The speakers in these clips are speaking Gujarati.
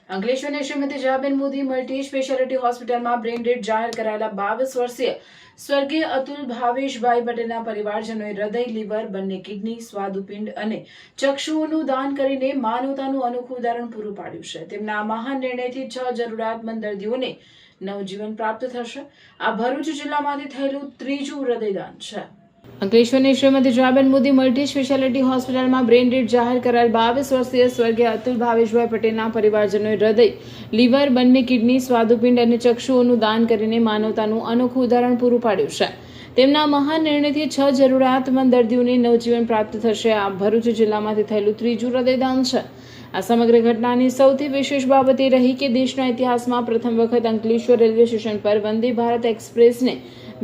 અંકલેશ્વરની શ્રીમતી જયાબેન મોદી મલ્ટી સ્પેશિયાલિટી હોસ્પિટલમાં બ્રેઇન ડેડ જાહેર કરાયેલા 22 વર્ષીય સ્વર્ગીય અતુલ ભાવેશભાઈ પટેલના પરિવારજનોએ હૃદય, લીવર, બંને કિડની, સ્વાદુપિંડ અને ચક્ષુઓનું દાન કરીને માનવતાનું અનોખું ઉદાહરણ પૂરું પાડ્યું છે. તેમના આ મહાન નિર્ણયથી 6 જરૂરિયાતમંદ દર્દીઓને નવજીવન પ્રાપ્ત થશે. આ ભરૂચ જિલ્લામાંથી થયેલું ત્રીજું હૃદયદાન છે. અંકલેશ્વરની શ્રીમતી જયાબેન મોદી મલ્ટી સ્પેશિયાલિટી હોસ્પિટલમાં બ્રેઇન ડેડ જાહેર કરાયેલ 22 વર્ષીય સ્વર્ગીય અતુલ ભાવેશભાઈ પટેલના પરિવારજનોએ હૃદય, લીવર, બંને કિડની, સ્વાદુપિંડ અને ચક્ષુઓનું દાન કરીને માનવતાનું અનોખું ઉદાહરણ પૂરું પાડ્યું છે. તેમના મહાન નિર્ણયથી 6 જરૂરિયાતમંદ દર્દીઓને નવજીવન પ્રાપ્ત થશે. આ ભરૂચ જિલ્લામાંથી થયેલું ત્રીજું હૃદયદાન છે. આ સમગ્ર ઘટનાની સૌથી વિશેષ બાબત એ રહી કે દેશના ઇતિહાસમાં પ્રથમ વખત અંકલેશ્વર રેલવે સ્ટેશન પર વંદે ભારત એક્સપ્રેસને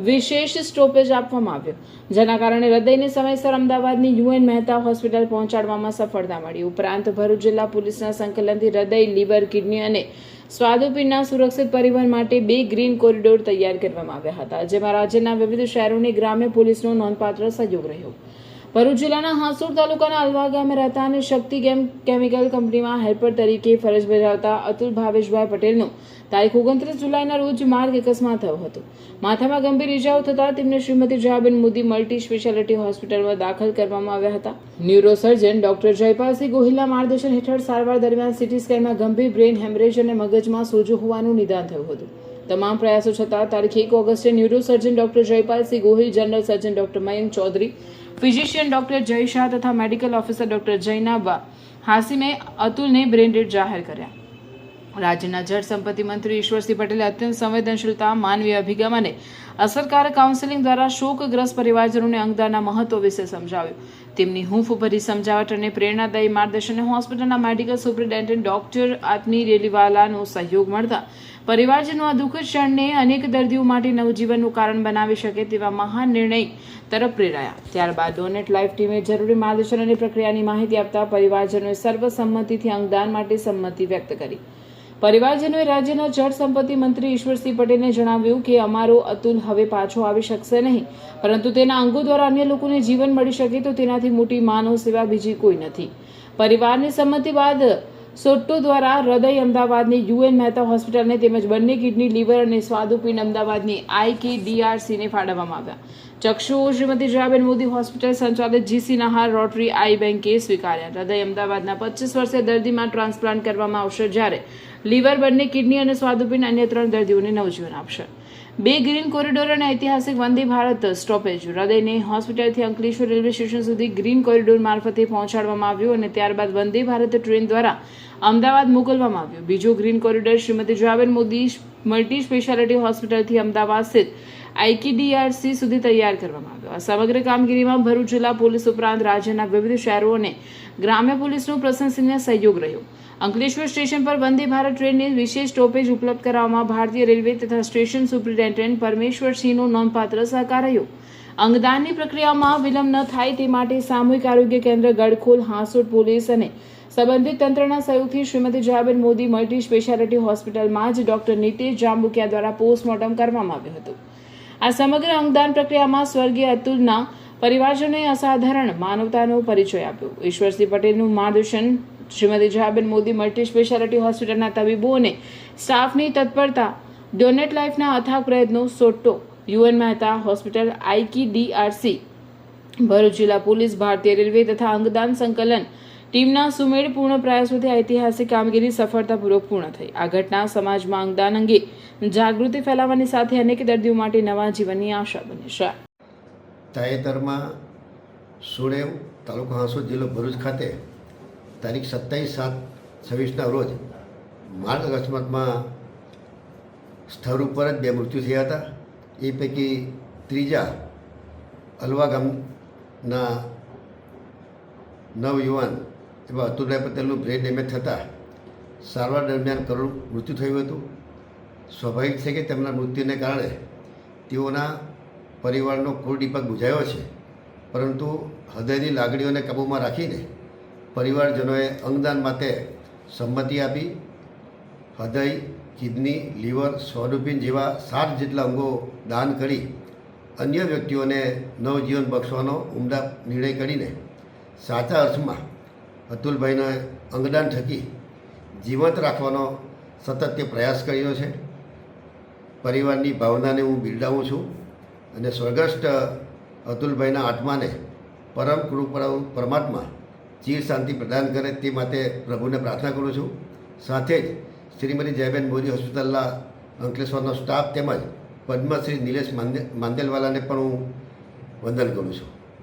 વિશેષ સ્ટોપેજ આપવામાં આવ્યો, જેના કારણે હૃદયને સમયસર અમદાવાદની યુએન મહેતા હોસ્પિટલ પહોંચાડવામાં સફળતા મળી. ઉપરાંત ભરૂચ જિલ્લા પોલીસના સંકલનથી હૃદય, લીવર, કિડની અને સ્વાદુપિંડના સુરક્ષિત પરિવહન માટે 2 ગ્રીન કોરિડોર તૈયાર કરવામાં આવ્યા હતા, જેમાં રાજ્યના વિવિધ શહેરોની ગ્રામ્ય પોલીસનો નોંધપાત્ર સહયોગ રહ્યો. ભરૂચ જિલ્લાના હાંસોડ તાલુકાના અલવા ગામે રહેતા અને શક્તિ કેમિકલ કંપનીમાં હેલ્પર તરીકે ફરજ બજાવતા અતુલ ભાવેશભાઈ પટેલનું તારીખ 29 જુલાઈના રોજ માર્ગ અકસ્માત થયો હતો. માથામાં ગંભીર ઇજાઓ થતાં તેમને શ્રીમતી જયાબેન મોદી મલ્ટી સ્પેશિયાલિટી હોસ્પિટલમાં દાખલ કરવામાં આવ્યા હતા. ન્યુરોસર્જન ડોક્ટર જયપાલસિંહ ગોહિલના માર્ગદર્શન હેઠળ સારવાર દરમિયાન સીટી સ્કેનમાં ગંભીર બ્રેઇન હેમરેજ અને મગજમાં સોજો હોવાનું નિદાન થયું હતું. તમામ પ્રયાસો છતાં તારીખ 1 ઓગસ્ટે neurosurgeon doctor Jaypalsinh Gohil, general surgeon doctor Mayank Chaudhary, physician doctor Jay Shah તથા મેડિકલ ઓફિસર ડોક્ટર જૈનાબા હાસિમે અતુલને બ્રેઇન ડેડ જાહેર કર્યા. રાજ્યના જળ સંપત્તિ મંત્રી ઈશ્વરસિંહ પટેલે અત્યંત સંવેદનશીલતા, માનવીય અભિગમ અને અસરકારક કાઉન્સેલિંગ દ્વારા શોકગ્રસ્ત પરિવારજનોને અંગદાનના મહત્વ વિશે સમજાવ્યું. તેમની હૂંફભરી સમજાવટ અને પ્રેરણાદાયી માર્ગદર્શને હોસ્પિટલના મેડિકલ સુપ્રિન્ટેન્ડન્ટ ડોક્ટર આત્મી રેલીવાલાનો સહયોગ મળતા પરિવારજનો આ દુઃખદ ક્ષણને અનેક દર્દીઓ માટે નવજીવનનું કારણ બનાવી શકે તેવા મહાન નિર્ણય તરફ પ્રેરાયા. ત્યારબાદ ડોનેટ લાઈફ ટીમે જરૂરી માર્ગદર્શન અને પ્રક્રિયાની માહિતી આપતા પરિવારજનોએ સર્વસંમતિથી અંગદાન માટે સંમતિ વ્યક્ત કરી. પરિવારજનોએ રાજ્યના જળ સંપત્તિ મંત્રી ઈશ્વરસિંહ પટેલને જણાવ્યું કે અમારો અતુલ હવે પાછો આવી શકશે નહીં, પરંતુ તેના અંગો દ્વારા અન્ય લોકોને જીવન મળી શકે તો તેનાથી મોટી માનવ સેવા બીજી કોઈ નથી. પરિવારની સંમતિ બાદ સોટ્ટો દ્વારા હૃદય અમદાવાદની યુએન મહેતા હોસ્પિટલને તેમજ બંને કિડની, લીવર અને સ્વાદુપિંડ અમદાવાદની IKDRCને ફાળવવામાં આવ્યા. ચક્ષુઓ શ્રીમતી જયાબેન મોદી હોસ્પિટલ સંચાલિત GC નહાર રોટરી આઈ બેંકે સ્વીકાર્યા. હૃદય અમદાવાદના 25 વર્ષીય દર્દીમાં ટ્રાન્સપ્લાન્ટ કરવામાં આવશે, જ્યારે લીવર, બંને કિડની અને સ્વાદુપિંડ અન્ય 3 દર્દીઓને નવજીવન આપશે. 2 ગ્રીન કોરિડોર અને ઐતિહાસિક વંદે ભારત સ્ટોપેજ હૃદયને હોસ્પિટલથી અંકલેશ્વર રેલવે સ્ટેશન સુધી ગ્રીન કોરિડોર મારફતે પહોંચાડવામાં આવ્યું અને ત્યારબાદ વંદે ભારત ટ્રેન દ્વારા અમદાવાદ મોકલવામાં આવ્યું. બીજો green corridor Shrimati Jayaben Modi multi speciality હોસ્પિટલથી અમદાવાદ સ્થિત IKDRC સુધી તૈયાર કરવામાં આવ્યો. આ સમગ્ર કામગીરીમાં ભરૂચ જિલ્લા પોલીસ ઉપરાંત રાજ્યના વિવિધ શહેરો અને ગ્રામ્ય પોલીસનો પ્રશંસનીય સહયોગ રહ્યો. અંકલેશ્વર સ્ટેશન પર વંદે ભારત ટ્રેનની વિશેષ સ્ટોપેજ ઉપલબ્ધ કરાવવામાં ભારતીય રેલવે તથા સ્ટેશન સુપ્રિન્ટેન્ડન્ટ પરમેશ્વરસિંહનો નોંધપાત્ર સહકાર રહ્યો. અંગદાનની પ્રક્રિયામાં વિલંબ ન થાય તે માટે સામૂહિક આરોગ્ય કેન્દ્ર ગડખોલ, હાંસોડ પોલીસ અને સંબંધિત તંત્રના સહયોગથી શ્રીમતી જયાબેન મોદી મલ્ટી સ્પેશિયાલિટી હોસ્પિટલમાં જ ડોક્ટર નીતેશ જાંબુકિયા દ્વારા પોસ્ટમોર્ટમ કરવામાં આવ્યું હતું. આ સમગ્ર અંગદાન પ્રક્રિયામાં સ્વર્ગીય અતુલના પરિવારજનોએ અસાધારણ માનવતાનો પરિચય આપ્યો. ઈશ્વરસિંહ પટેલનું માર્ગદર્શન, શ્રીમતી જયાબેન મોદી મલ્ટી સ્પેશિયાલિટી હોસ્પિટલના તબીબો અને સ્ટાફની તત્પરતા, ડોનેટ લાઈફના અથાગ પ્રયત્નો, SOTTO, UN Mehta hospital, IKDRC, Bharuch જિલ્લા પોલીસ, ભારતીય રેલવે તથા અંગદાન સંકલન ટીમના સુમેળપૂર્ણ પ્રયાસોથી ઐતિહાસિક કામગીરી સફળતાપૂર્વક પૂર્ણ થઈ. આ ઘટના સમાજમાં અંગદાન અંગે જાગૃતિ ફેલાવવાની સાથે અનેક દર્દીઓ માટે નવા જીવનની આશા બની છે. તાજેતરમાં સુણેવ, તાલુકો હાંસોદ, જિલ્લો ભરૂચ ખાતે તારીખ 27/7/26ના રોજ માર્ગ અકસ્માતમાં સ્થળ ઉપર જ 2 મૃત્યુ થયા હતા. એ પૈકી ત્રીજા અલવા ગામના નવયુવાન એવા અતુલભાઈ પટેલનું બ્રેઇન ડેમેજ થતાં સારવાર દરમિયાન કરુણ મૃત્યુ થયું હતું. સ્વાભાવિક છે કે તેમના મૃત્યુને કારણે તેઓના પરિવારનો કુળદીપક બુઝાયો છે, પરંતુ હૃદયની લાગણીઓને કાબૂમાં રાખીને પરિવારજનોએ અંગદાન માટે સંમતિ આપી. હૃદય, કિડની, લીવર, સ્વાદુપિંડ જેવા 7 જેટલા અંગો દાન કરી અન્ય વ્યક્તિઓને નવજીવન બક્ષવાનો ઉમદા નિર્ણય કરીને સાચા અર્થમાં અતુલભાઈને અંગદાન થકી જીવંત રાખવાનો સતત તે પ્રયાસ કર્યો છે. પરિવારની ભાવનાને હું બિરદાવું છું અને સ્વર્ગસ્થ અતુલભાઈના આત્માને પરમ કૃપાળુ પરમાત્મા ચીર શાંતિ પ્રદાન કરે તે માટે પ્રભુને પ્રાર્થના કરું છું. સાથે જ શ્રીમતી જયાબેન મોદી હોસ્પિટલના અંકલેશ્વરનો સ્ટાફ તેમજ પદ્મશ્રી નિલેશ માંદેલવાલાને પણ હું વંદન કરું છું.